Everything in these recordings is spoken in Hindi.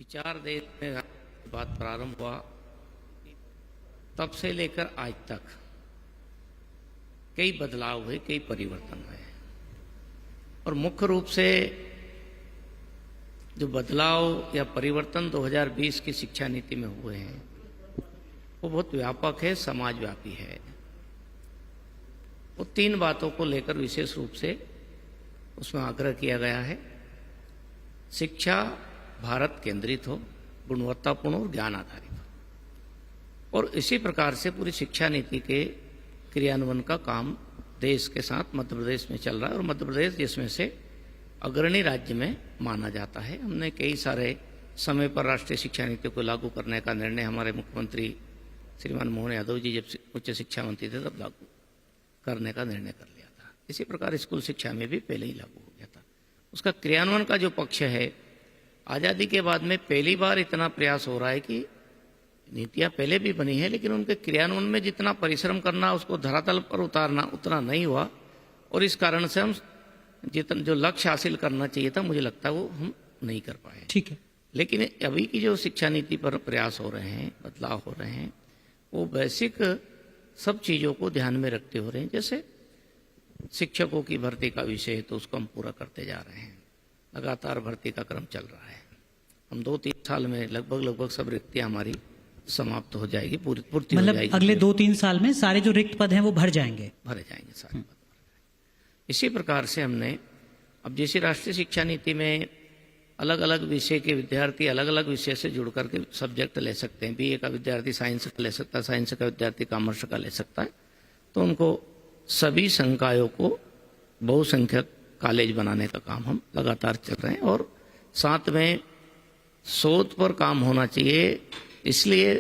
विचार देश में बात प्रारंभ हुआ तब से लेकर आज तक कई बदलाव हुए, कई परिवर्तन हुए और मुख्य रूप से जो बदलाव या परिवर्तन 2020 की शिक्षा नीति में हुए हैं वो बहुत व्यापक है, समाजव्यापी है। वो तीन बातों को लेकर विशेष रूप से उसमें आग्रह किया गया है। शिक्षा भारत केंद्रित हो, गुणवत्तापूर्ण और ज्ञान आधारित हो और इसी प्रकार से पूरी शिक्षा नीति के क्रियान्वयन का काम देश के साथ मध्य प्रदेश में चल रहा है और मध्य प्रदेश जिसमें से अग्रणी राज्य में माना जाता है। हमने कई सारे समय पर राष्ट्रीय शिक्षा नीति को लागू करने का निर्णय हमारे मुख्यमंत्री श्रीमान मोहन यादव जी जब उच्च शिक्षा मंत्री थे तब लागू करने का निर्णय कर लिया था। इसी प्रकार स्कूल शिक्षा में भी पहले ही लागू हो गया था। उसका क्रियान्वयन का जो पक्ष है, आज़ादी के बाद में पहली बार इतना प्रयास हो रहा है कि नीतियां पहले भी बनी है लेकिन उनके क्रियान्वयन में जितना परिश्रम करना, उसको धरातल पर उतारना उतना नहीं हुआ और इस कारण से हम जितना जो लक्ष्य हासिल करना चाहिए था, मुझे लगता है वो हम नहीं कर पाए। ठीक है, लेकिन अभी की जो शिक्षा नीति पर प्रयास हो रहे हैं, बदलाव हो रहे हैं, वो बेसिक सब चीज़ों को ध्यान में रखते हो रहे हैं। जैसे शिक्षकों की भर्ती का विषय है तो उसको हम पूरा करते जा रहे हैं, लगातार भर्ती का क्रम चल रहा है। हम 2-3 साल में लगभग सब रिक्तियां हमारी समाप्त हो जाएगी, पूर्ति हो जाएगी। मतलब अगले 2-3 साल में सारे जो रिक्त पद हैं वो भरे जाएंगे सारे पद। इसी प्रकार से हमने अब जैसे राष्ट्रीय शिक्षा नीति में अलग अलग विषय के विद्यार्थी अलग अलग विषय से जुड़ करके सब्जेक्ट ले सकते हैं। बीए का विद्यार्थी साइंस का ले सकता है, साइंस का विद्यार्थी कॉमर्स का ले सकता है। तो उनको सभी संकायों को बहुसंख्यक कॉलेज बनाने का काम हम लगातार चल रहे हैं और साथ में शोध पर काम होना चाहिए। इसलिए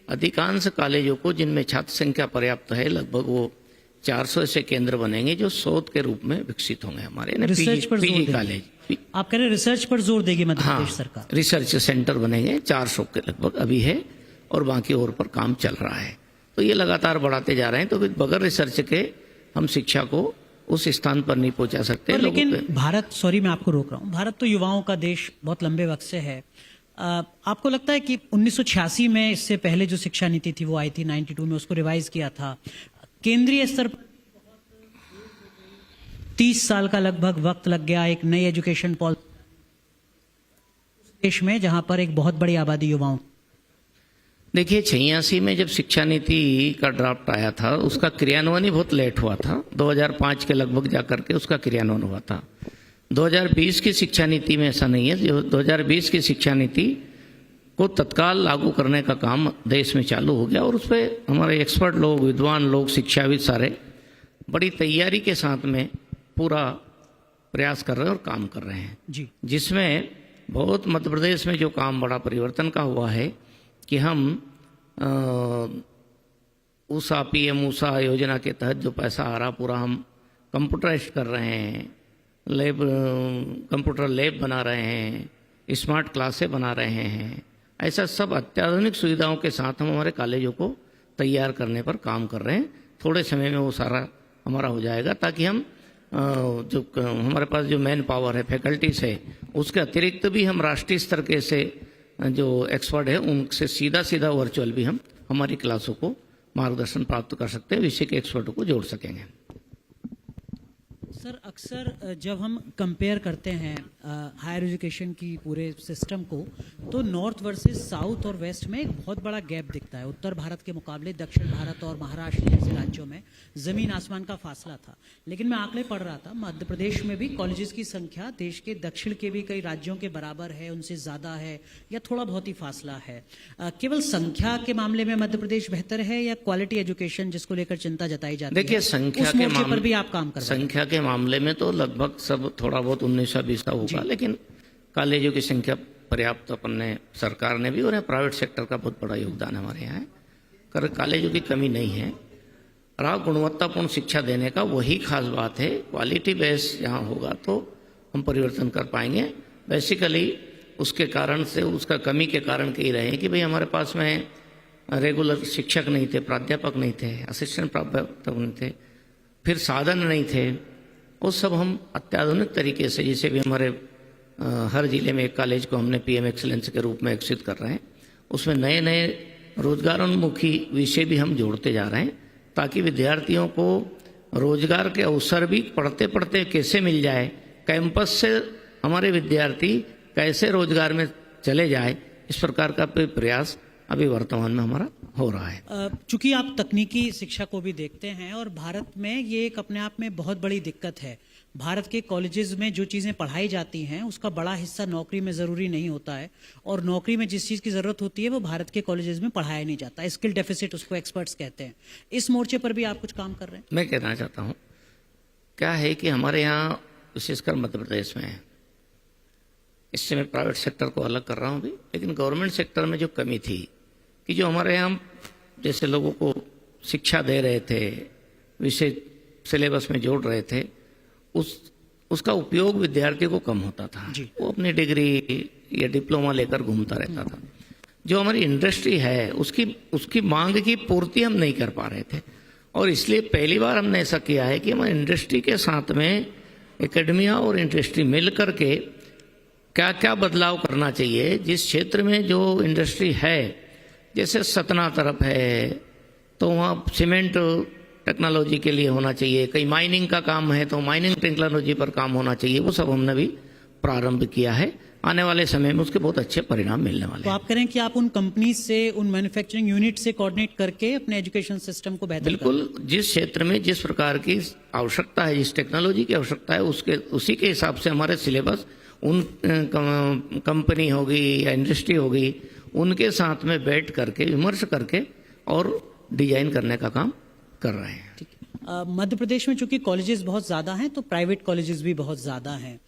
अधिकांश कॉलेजों को जिनमें छात्र संख्या पर्याप्त है, लगभग वो 400 ऐसे केंद्र बनेंगे जो शोध के रूप में विकसित होंगे हमारे रिसर्च पर पीजी कॉलेज। आप कह रहे हैं रिसर्च पर जोर देगी मध्य प्रदेश सरकार। रिसर्च सेंटर बनेंगे 400 के लगभग अभी है और बाकी और पर काम चल रहा है। तो ये लगातार बढ़ाते जा रहे हैं। तो बगैर रिसर्च के हम शिक्षा को उस स्थान पर नहीं पहुंचा सकते। लेकिन भारत, सॉरी मैं आपको रोक रहा हूँ, भारत तो युवाओं का देश बहुत लंबे वक्त से है। आपको लगता है कि 1986 में इससे पहले जो शिक्षा नीति थी वो आई थी 92 में, उसको रिवाइज किया था केंद्रीय स्तर पर, 30 साल का लगभग वक्त लग गया एक नई एजुकेशन पॉलिसी देश में जहां पर एक बहुत बड़ी आबादी युवाओं। देखिए 86 में जब शिक्षा नीति का ड्राफ्ट आया था उसका क्रियान्वयन ही बहुत लेट हुआ था। 2005 के लगभग जाकर के उसका क्रियान्वयन हुआ था। 2020 की शिक्षा नीति में ऐसा नहीं है। जो 2020 की शिक्षा नीति को तत्काल लागू करने का काम देश में चालू हो गया और उस पर हमारे एक्सपर्ट लोग, विद्वान लोग, शिक्षाविद सारे बड़ी तैयारी के साथ में पूरा प्रयास कर रहे हैं और काम कर रहे हैं जी। जिसमें बहुत मध्य प्रदेश में जो काम बड़ा परिवर्तन का हुआ है कि हम ऊषा PM ऊषा योजना के तहत जो पैसा आ रहा पूरा हम कंप्यूटराइज कर रहे हैं, कंप्यूटर लैब बना रहे हैं, स्मार्ट क्लासें बना रहे हैं। ऐसा सब अत्याधुनिक सुविधाओं के साथ हम हमारे कॉलेजों को तैयार करने पर काम कर रहे हैं। थोड़े समय में वो सारा हमारा हो जाएगा ताकि हम जो हमारे पास जो मैन पावर है, फैकल्टीज है, उसके अतिरिक्त भी हम राष्ट्रीय स्तर के से जो एक्सपर्ट है उनसे सीधा वर्चुअल भी हम हमारी क्लासों को मार्गदर्शन प्राप्त कर सकते हैं, विषय के एक्सपर्टों को जोड़ सकेंगे। सर अक्सर जब हम कंपेयर करते हैं हायर एजुकेशन की पूरे सिस्टम को तो नॉर्थ वर्सेस साउथ और वेस्ट में एक बहुत बड़ा गैप दिखता है। उत्तर भारत के मुकाबले दक्षिण भारत और महाराष्ट्र जैसे राज्यों में जमीन आसमान का फासला था। लेकिन मैं आंकड़े पढ़ रहा था, मध्य प्रदेश में भी कॉलेजेस की संख्या देश के दक्षिण के भी कई राज्यों के बराबर है, उनसे ज्यादा है या थोड़ा बहुत ही फासला है। केवल संख्या के मामले में मध्य प्रदेश बेहतर है या क्वालिटी एजुकेशन जिसको लेकर चिंता जताई जाती है? देखिए संख्या के मामले पर भी आप काम कर रहे हैं। संख्या के मामले में तो लगभग सब थोड़ा बहुत 19-20 का होगा, लेकिन कॉलेजों की संख्या पर्याप्त अपन ने सरकार ने भी और प्राइवेट सेक्टर का बहुत बड़ा योगदान हमारे यहाँ है। कॉलेजों की कमी नहीं है। रहा गुणवत्तापूर्ण शिक्षा देने का, वही खास बात है। क्वालिटी बेस यहाँ होगा तो हम परिवर्तन कर पाएंगे। बेसिकली उसके कारण से, उसका कमी के कारण कही रहे कि भाई हमारे पास में रेगुलर शिक्षक नहीं थे, प्राध्यापक नहीं थे, असिस्टेंट प्राध्यापक नहीं थे, फिर साधन नहीं थे। वो सब हम अत्याधुनिक तरीके से, जैसे भी हमारे हर जिले में एक कॉलेज को हमने पीएम एक्सीलेंस के रूप में विकसित कर रहे हैं। उसमें नए नए रोजगारोन्मुखी विषय भी हम जोड़ते जा रहे हैं ताकि विद्यार्थियों को रोजगार के अवसर भी पढ़ते पढ़ते कैसे मिल जाए, कैंपस से हमारे विद्यार्थी कैसे रोजगार में चले जाए, इस प्रकार का प्रयास अभी वर्तमान में हमारा हो रहा है। चूंकि आप तकनीकी शिक्षा को भी देखते हैं और भारत में ये एक अपने आप में बहुत बड़ी दिक्कत है। भारत के कॉलेजेस में जो चीज़ें पढ़ाई जाती हैं उसका बड़ा हिस्सा नौकरी में ज़रूरी नहीं होता है, और नौकरी में जिस चीज़ की ज़रूरत होती है वो भारत के कॉलेजेस में पढ़ाया नहीं जाता। स्किल डेफिसिट उसको एक्सपर्ट्स कहते हैं। इस मोर्चे पर भी आप कुछ काम कर रहे हैं? मैं कहना चाहता हूँ, क्या है कि हमारे यहाँ विशेषकर मध्य प्रदेश में है, इससे मैं प्राइवेट सेक्टर को अलग कर रहा हूँ भी, लेकिन गवर्नमेंट सेक्टर में जो कमी थी कि जो हमारे यहाँ जैसे लोगों को शिक्षा दे रहे थे, विषय सिलेबस में जोड़ रहे थे, उसका उपयोग विद्यार्थियों को कम होता था। वो अपनी डिग्री या डिप्लोमा लेकर घूमता रहता था। जो हमारी इंडस्ट्री है उसकी मांग की पूर्ति हम नहीं कर पा रहे थे, और इसलिए पहली बार हमने ऐसा किया है कि हमारी इंडस्ट्री के साथ में एकेडमिया और इंडस्ट्री मिल करके क्या क्या बदलाव करना चाहिए। जिस क्षेत्र में जो इंडस्ट्री है, जैसे सतना तरफ है तो वहाँ सीमेंट टेक्नोलॉजी के लिए होना चाहिए, कहीं माइनिंग का काम है तो माइनिंग टेक्नोलॉजी पर काम होना चाहिए। वो सब हमने भी प्रारंभ किया है। आने वाले समय में उसके बहुत अच्छे परिणाम मिलने वाले हैं। तो आप करें कि आप उन कंपनी से, उन मैन्युफैक्चरिंग यूनिट से कोऑर्डिनेट करके अपने एजुकेशन सिस्टम को बेहतर बिल्कुल, जिस क्षेत्र में जिस प्रकार की आवश्यकता है, जिस टेक्नोलॉजी की आवश्यकता है, उसी के हिसाब से हमारे सिलेबस उन कंपनी होगी या इंडस्ट्री होगी उनके साथ में बैठ करके विमर्श करके और डिजाइन करने का काम कर रहे हैं। ठीक है। मध्य प्रदेश में चूंकि कॉलेजेस बहुत ज़्यादा हैं तो प्राइवेट कॉलेजेस भी बहुत ज़्यादा हैं।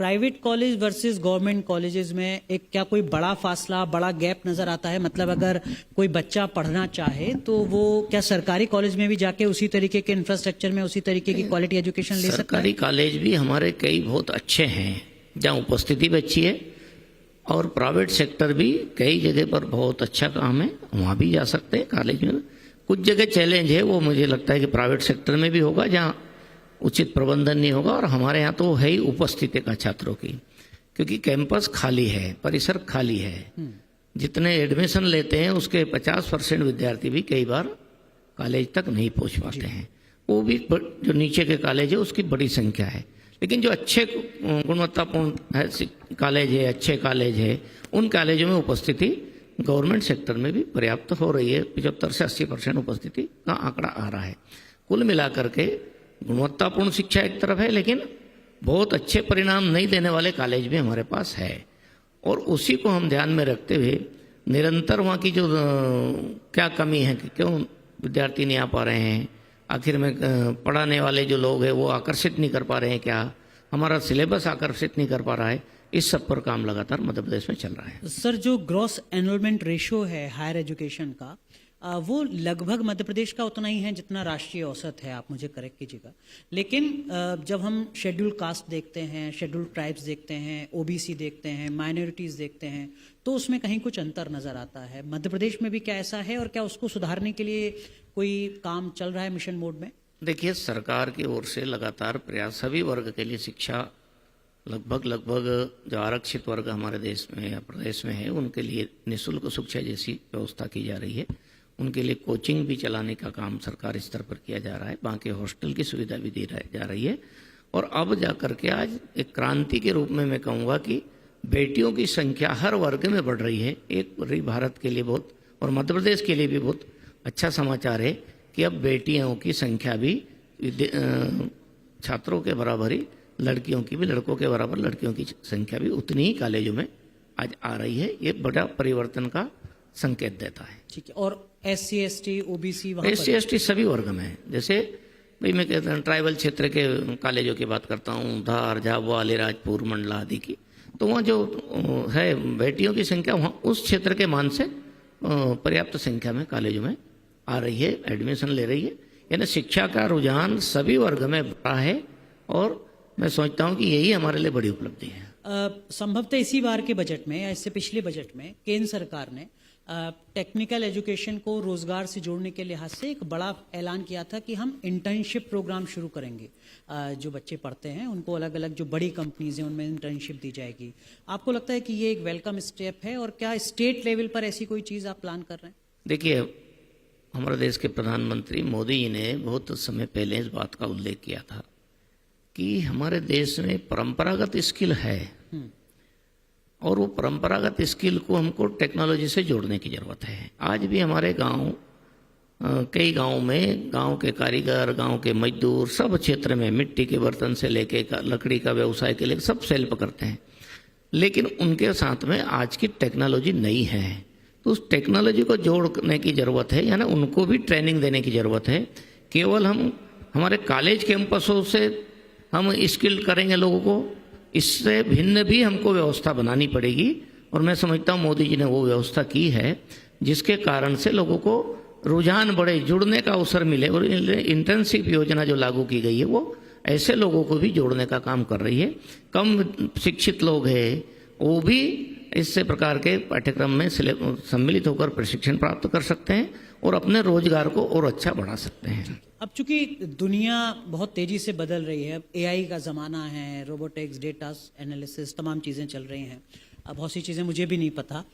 Private college versus government colleges में एक क्या कोई बड़ा फासला, बड़ा गैप नजर आता है? मतलब अगर कोई बच्चा पढ़ना चाहे तो वो क्या सरकारी कॉलेज में भी जाके उसी तरीके के इंफ्रास्ट्रक्चर में उसी तरीके की क्वालिटी एजुकेशन ले सकता है? सरकारी कॉलेज भी हमारे कई बहुत अच्छे हैं जहाँ उपस्थिति भी अच्छी है, और प्राइवेट सेक्टर भी कई जगह पर बहुत अच्छा काम है, वहाँ भी जा सकते हैं कॉलेज में। कुछ जगह चैलेंज है, वो मुझे लगता है कि प्राइवेट सेक्टर में भी होगा जहाँ उचित प्रबंधन नहीं होगा। और हमारे यहाँ तो है ही उपस्थिति का छात्रों की, क्योंकि कैंपस खाली है, परिसर खाली है। जितने एडमिशन लेते हैं उसके 50% विद्यार्थी भी कई बार कॉलेज तक नहीं पहुँच पाते हैं। वो भी जो नीचे के कॉलेज है उसकी बड़ी संख्या है, लेकिन जो अच्छे गुणवत्तापूर्ण कॉलेज है, अच्छे कॉलेज है, उन कॉलेजों में उपस्थिति गवर्नमेंट सेक्टर में भी पर्याप्त हो रही है। 75 से 80% उपस्थिति का आंकड़ा आ रहा है। कुल मिलाकर के गुणवत्तापूर्ण शिक्षा एक तरफ है, लेकिन बहुत अच्छे परिणाम नहीं देने वाले कॉलेज भी हमारे पास है, और उसी को हम ध्यान में रखते हुए निरंतर वहाँ की जो क्या कमी है कि क्यों विद्यार्थी नहीं आ पा रहे हैं, आखिर में पढ़ाने वाले जो लोग हैं वो आकर्षित नहीं कर पा रहे हैं, क्या हमारा सिलेबस आकर्षित नहीं कर पा रहा है, इस सब पर काम लगातार मध्य प्रदेश में चल रहा है। सर, जो ग्रॉस एनरोलमेंट रेशियो है हायर एजुकेशन का, वो लगभग मध्य प्रदेश का उतना ही है जितना राष्ट्रीय औसत है, आप मुझे करेक्ट कीजिएगा। लेकिन जब हम शेड्यूल कास्ट देखते हैं, शेड्यूल ट्राइब्स देखते हैं, ओबीसी देखते हैं, माइनॉरिटीज़ देखते हैं, तो उसमें कहीं कुछ अंतर नज़र आता है। मध्य प्रदेश में भी क्या ऐसा है, और क्या उसको सुधारने के लिए कोई काम चल रहा है मिशन मोड में? देखिए, सरकार की ओर से लगातार प्रयास सभी वर्ग के लिए शिक्षा, लगभग जो आरक्षित वर्ग हमारे देश में या प्रदेश में है उनके लिए निःशुल्क शिक्षा जैसी व्यवस्था की जा रही है। उनके लिए कोचिंग भी चलाने का काम सरकारी स्तर पर किया जा रहा है, बाकी हॉस्टल की सुविधा भी दी जा रही है। और अब जाकर के आज एक क्रांति के रूप में मैं कहूँगा कि बेटियों की संख्या हर वर्ग में बढ़ रही है। एक पूरी भारत के लिए बहुत, और मध्य प्रदेश के लिए भी बहुत अच्छा समाचार है कि अब बेटियों की संख्या भी छात्रों के बराबर ही, लड़कियों की भी, लड़कों के बराबर लड़कियों की संख्या भी उतनी ही कॉलेजों में आज आ रही है। ये बड़ा परिवर्तन का संकेत देता है। ठीक है। और SC ST OBC, SC ST सभी वर्ग में है। जैसे भाई मैं कहता हूँ ट्राइबल क्षेत्र के कॉलेजों की बात करता हूँ, धार, झाबुआ, अलीराजपुर, मंडला आदि की, तो वहाँ जो है बेटियों की संख्या वहाँ उस क्षेत्र के मान से पर्याप्त संख्या में कॉलेजों में आ रही है, एडमिशन ले रही है। यानी शिक्षा का रुझान सभी वर्ग में बढ़ा है, और मैं सोचता हूँ कि यही हमारे लिए बड़ी उपलब्धि है। संभवतः इसी बार के बजट में या इससे पिछले बजट में केंद्र सरकार ने टेक्निकल एजुकेशन को रोजगार से जोड़ने के लिहाज से एक बड़ा ऐलान किया था कि हम इंटर्नशिप प्रोग्राम शुरू करेंगे। जो बच्चे पढ़ते हैं उनको अलग अलग जो बड़ी कंपनीज हैं उनमें इंटर्नशिप दी जाएगी। आपको लगता है कि ये एक वेलकम स्टेप है और क्या स्टेट लेवल पर ऐसी कोई चीज़ आप प्लान कर रहे हैं? देखिए, हमारे देश के प्रधानमंत्री मोदी जी ने बहुत समय पहले इस बात का उल्लेख किया था कि हमारे देश में परंपरागत स्किल है और वो परंपरागत स्किल को हमको टेक्नोलॉजी से जोड़ने की ज़रूरत है। आज भी हमारे गांव, कई गांव में गांव के कारीगर, गांव के मजदूर सब क्षेत्र में मिट्टी के बर्तन से लेके लकड़ी का व्यवसाय के लिए सब सेल्फ करते हैं, लेकिन उनके साथ में आज की टेक्नोलॉजी नहीं है। तो उस टेक्नोलॉजी को जोड़ने की ज़रूरत है, यानी उनको भी ट्रेनिंग देने की ज़रूरत है। केवल हम हमारे कॉलेज कैंपसों से हम स्किल करेंगे लोगों को, इससे भिन्न भी हमको व्यवस्था बनानी पड़ेगी। और मैं समझता हूँ मोदी जी ने वो व्यवस्था की है जिसके कारण से लोगों को रुझान बढ़े, जुड़ने का अवसर मिले। और इंटर्नशिप योजना जो लागू की गई है वो ऐसे लोगों को भी जोड़ने का काम कर रही है। कम शिक्षित लोग हैं वो भी इससे प्रकार के पाठ्यक्रम में सम्मिलित होकर प्रशिक्षण प्राप्त कर सकते हैं और अपने रोजगार को और अच्छा बढ़ा सकते हैं। अब चूंकि दुनिया बहुत तेजी से बदल रही है, एआई का ज़माना है, रोबोटिक्स, डेटा एनालिसिस, तमाम चीज़ें चल रही हैं। अब बहुत सी चीज़ें मुझे भी नहीं पता।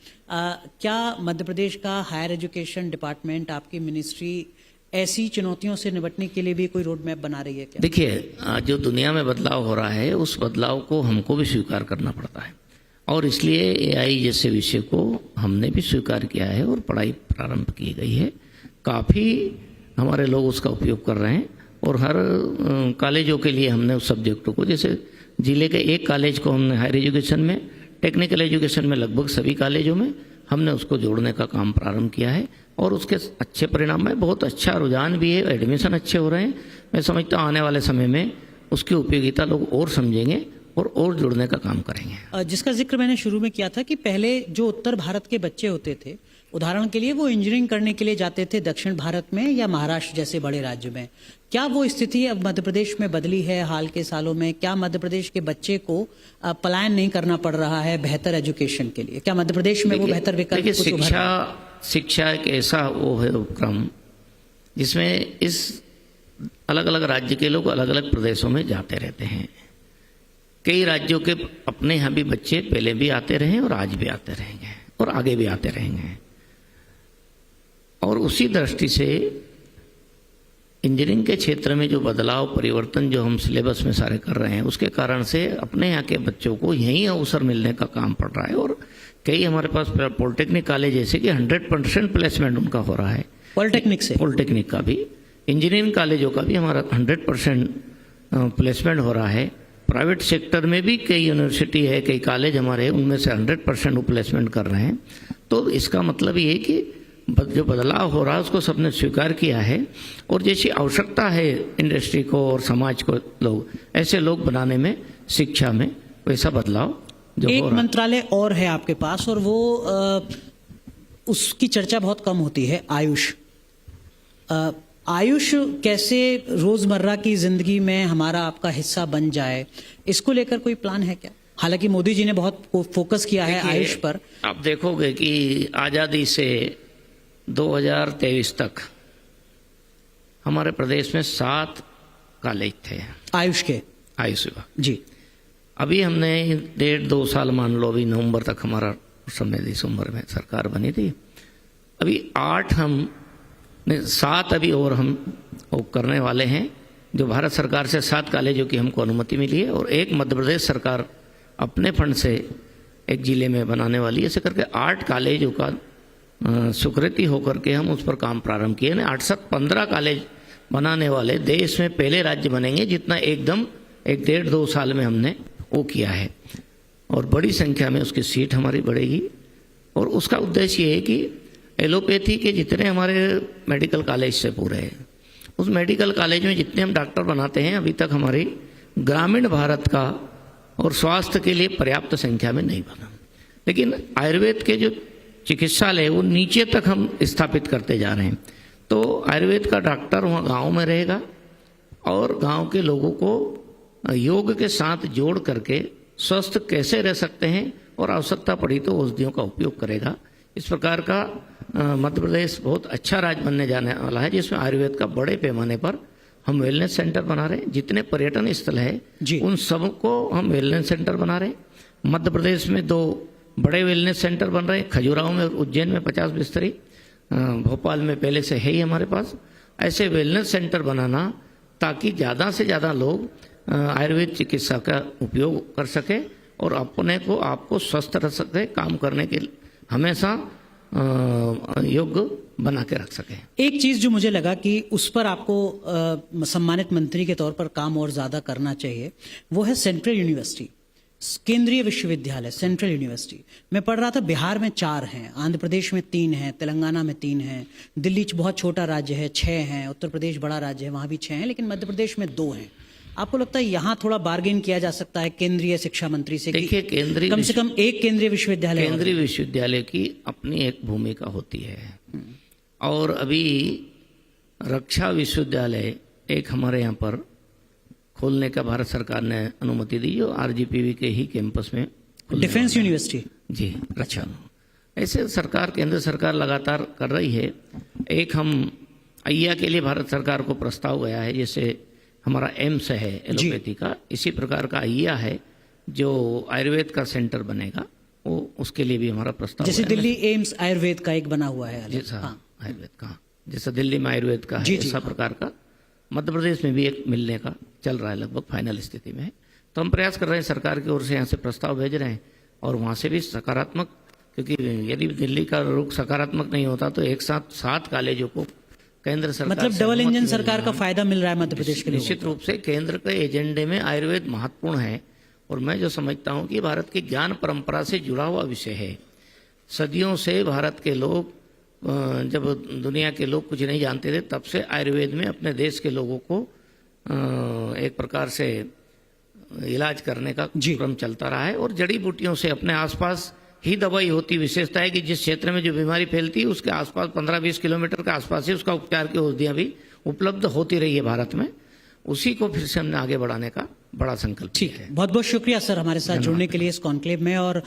क्या मध्य प्रदेश का हायर एजुकेशन डिपार्टमेंट, आपकी मिनिस्ट्री ऐसी चुनौतियों से निपटने के लिए भी कोई रोड मैप बना रही है क्या? देखिए, जो दुनिया में बदलाव हो रहा है उस बदलाव को हमको भी स्वीकार करना पड़ता है और इसलिए एआई जैसे विषय को हमने भी स्वीकार किया है और पढ़ाई प्रारंभ की गई है। काफ़ी हमारे लोग उसका उपयोग कर रहे हैं और हर कॉलेजों के लिए हमने उस सब्जेक्ट को, जैसे जिले के एक कॉलेज को हमने हायर एजुकेशन में, टेक्निकल एजुकेशन में लगभग सभी कॉलेजों में हमने उसको जोड़ने का काम प्रारंभ किया है और उसके अच्छे परिणाम है। बहुत अच्छा रुझान भी है, एडमिशन अच्छे हो रहे हैं। मैं समझता हूँ आने वाले समय में उसकी उपयोगिता लोग और समझेंगे और जुड़ने का काम करेंगे। जिसका जिक्र मैंने शुरू में किया था कि पहले जो उत्तर भारत के बच्चे होते थे, उदाहरण के लिए वो इंजीनियरिंग करने के लिए जाते थे दक्षिण भारत में या महाराष्ट्र जैसे बड़े राज्य में। क्या वो स्थिति अब मध्य प्रदेश में बदली है हाल के सालों में? क्या मध्य प्रदेश के बच्चे को पलायन नहीं करना पड़ रहा है बेहतर एजुकेशन के लिए? क्या मध्य प्रदेश में वो बेहतर विकल्प? शिक्षा एक ऐसा वो है उपक्रम जिसमें इस अलग अलग राज्य के लोग अलग अलग प्रदेशों में जाते रहते हैं। कई राज्यों के अपने यहाँ भी बच्चे पहले भी आते रहे और आज भी आते रहेंगे और आगे भी आते रहेंगे। और उसी दृष्टि से इंजीनियरिंग के क्षेत्र में जो बदलाव, परिवर्तन जो हम सिलेबस में सारे कर रहे हैं उसके कारण से अपने यहाँ के बच्चों को यहीं अवसर मिलने का काम पड़ रहा है। और कई हमारे पास पॉलिटेक्निक कॉलेज जैसे कि 100% प्लेसमेंट उनका हो रहा है। पॉलिटेक्निक का भी, इंजीनियरिंग कॉलेजों का भी हमारा 100% प्लेसमेंट हो रहा है। प्राइवेट सेक्टर में भी कई यूनिवर्सिटी है, कई कॉलेज हमारे, उनमें से 100% प्लेसमेंट कर रहे हैं। तो इसका मतलब ये कि जो बदलाव हो रहा है उसको सबने स्वीकार किया है और जैसी आवश्यकता है इंडस्ट्री को और समाज को लोग ऐसे लोग बनाने में, शिक्षा में वैसा बदलाव जो एक मंत्रालय और है आपके पास और वो उसकी चर्चा बहुत कम होती है, आयुष। आयुष कैसे रोजमर्रा की जिंदगी में हमारा आपका हिस्सा बन जाए, इसको लेकर कोई प्लान है क्या? हालांकि मोदी जी ने बहुत फोकस किया है आयुष पर। आप देखोगे कि आजादी से 2023 तक हमारे प्रदेश में 7 कॉलेज थे आयुष विभाग जी। अभी हमने 1.5-2 साल मान लो, अभी नवंबर तक हमारा समय दिसंबर में सरकार बनी थी। अभी 7 अभी और हम करने वाले हैं। जो भारत सरकार से 7 कॉलेजों की हमको अनुमति मिली है और एक मध्य प्रदेश सरकार अपने फंड से एक जिले में बनाने वाली है। ऐसे करके 8 कॉलेजों का स्वीकृति होकर के हम उस पर काम प्रारंभ किए। 8-15 कॉलेज बनाने वाले देश में पहले राज्य बनेंगे जितना एकदम 1-1.5-2 साल में हमने वो किया है। और बड़ी संख्या में उसकी सीट हमारी बढ़ेगी और उसका उद्देश्य ये है कि एलोपैथी के जितने हमारे मेडिकल कॉलेज से पूरे हैं, उस मेडिकल कॉलेज में जितने हम डॉक्टर बनाते हैं अभी तक हमारी ग्रामीण भारत का और स्वास्थ्य के लिए पर्याप्त संख्या में नहीं बना। लेकिन आयुर्वेद के जो चिकित्सालय वो नीचे तक हम स्थापित करते जा रहे हैं। तो आयुर्वेद का डॉक्टर वहाँ गांव में रहेगा और गांव के लोगों को योग के साथ जोड़ करके स्वस्थ कैसे रह सकते हैं और आवश्यकता पड़ी तो औषधियों का उपयोग करेगा। इस प्रकार का मध्य प्रदेश बहुत अच्छा राज्य बनने जाने वाला है, जिसमें आयुर्वेद का बड़े पैमाने पर हम वेलनेस सेंटर बना रहे हैं। जितने पर्यटन स्थल है उन सबको हम वेलनेस सेंटर बना रहे हैं। मध्य प्रदेश में 2 बड़े वेलनेस सेंटर बन रहे हैं, खजुराहो में और उज्जैन में 50 बिस्तरी, भोपाल में पहले से है ही हमारे पास। ऐसे वेलनेस सेंटर बनाना ताकि ज़्यादा से ज़्यादा लोग आयुर्वेद चिकित्सा का उपयोग कर सके और अपने को आपको स्वस्थ रख सके, काम करने के हमेशा योग्य बना के रख सके। एक चीज जो मुझे लगा कि उस पर आपको सम्मानित मंत्री के तौर पर काम और ज्यादा करना चाहिए, वो है सेंट्रल यूनिवर्सिटी, केंद्रीय विश्वविद्यालय सेंट्रल यूनिवर्सिटी। मैं पढ़ रहा था बिहार में 4 हैं, आंध्र प्रदेश में 3 हैं, तेलंगाना में 3 हैं, दिल्ली बहुत छोटा राज्य है 6 हैं, उत्तर प्रदेश बड़ा राज्य है वहां भी 6 हैं, लेकिन मध्य प्रदेश में 2 हैं। आपको लगता है यहाँ थोड़ा बार्गेन किया जा सकता है केंद्रीय शिक्षा मंत्री से? देखिए, केंद्रीय कम से कम एक केंद्रीय विश्वविद्यालय, केंद्रीय विश्वविद्यालय की अपनी एक भूमिका होती है। और अभी रक्षा विश्वविद्यालय एक हमारे यहाँ पर खोलने का भारत सरकार ने अनुमति दी, जो आरजीपीवी के ही कैंपस में, डिफेंस यूनिवर्सिटी। जी, रक्षा। ऐसे सरकार, केंद्र सरकार लगातार कर रही है। एक हम अय्या के लिए भारत सरकार को प्रस्ताव गया है, जैसे हमारा एम्स है एलोपैथी का, इसी प्रकार का अय्या है जो आयुर्वेद का सेंटर बनेगा, वो उसके लिए भी हमारा प्रस्ताव, जैसे दिल्ली एम्स आयुर्वेद का एक बना हुआ है। जैसा आयुर्वेद का, जैसा दिल्ली में आयुर्वेद का है, ऐसा प्रकार का मध्य प्रदेश में भी एक मिलने का चल रहा है, लगभग फाइनल स्थिति में है। तो हम प्रयास कर रहे हैं, सरकार की ओर से यहाँ से प्रस्ताव भेज रहे हैं और वहाँ से भी सकारात्मक, क्योंकि यदि दिल्ली का रुख सकारात्मक नहीं होता तो एक साथ 7 कॉलेजों को केंद्र सरकार, मतलब डबल इंजन सरकार का फायदा मिल रहा है मध्य प्रदेश के लिए। निश्चित रूप से केंद्र के एजेंडे में आयुर्वेद महत्वपूर्ण है और मैं जो समझता हूँ कि भारत की ज्ञान परंपरा से जुड़ा हुआ विषय है। सदियों से भारत के लोग, जब दुनिया के लोग कुछ नहीं जानते थे, तब से आयुर्वेद में अपने देश के लोगों को एक प्रकार से इलाज करने का क्रम चलता रहा है। और जड़ी बूटियों से अपने आसपास ही दवाई होती। विशेषता है कि जिस क्षेत्र में जो बीमारी फैलती है उसके आसपास 15-20 किलोमीटर के आसपास ही उसका उपचार की औषधियाँ भी उपलब्ध होती रही है भारत में। उसी को फिर से हमने आगे बढ़ाने का बड़ा संकल्प। ठीक है, बहुत बहुत शुक्रिया सर हमारे साथ जुड़ने के लिए इस कॉन्क्लेव में। और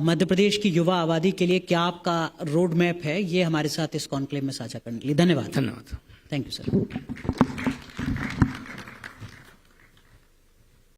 मध्य प्रदेश की युवा आबादी के लिए क्या आपका रोड मैप है, ये हमारे साथ इस कॉन्क्लेव में साझा करने के लिए धन्यवाद। धन्यवाद, थैंक यू सर।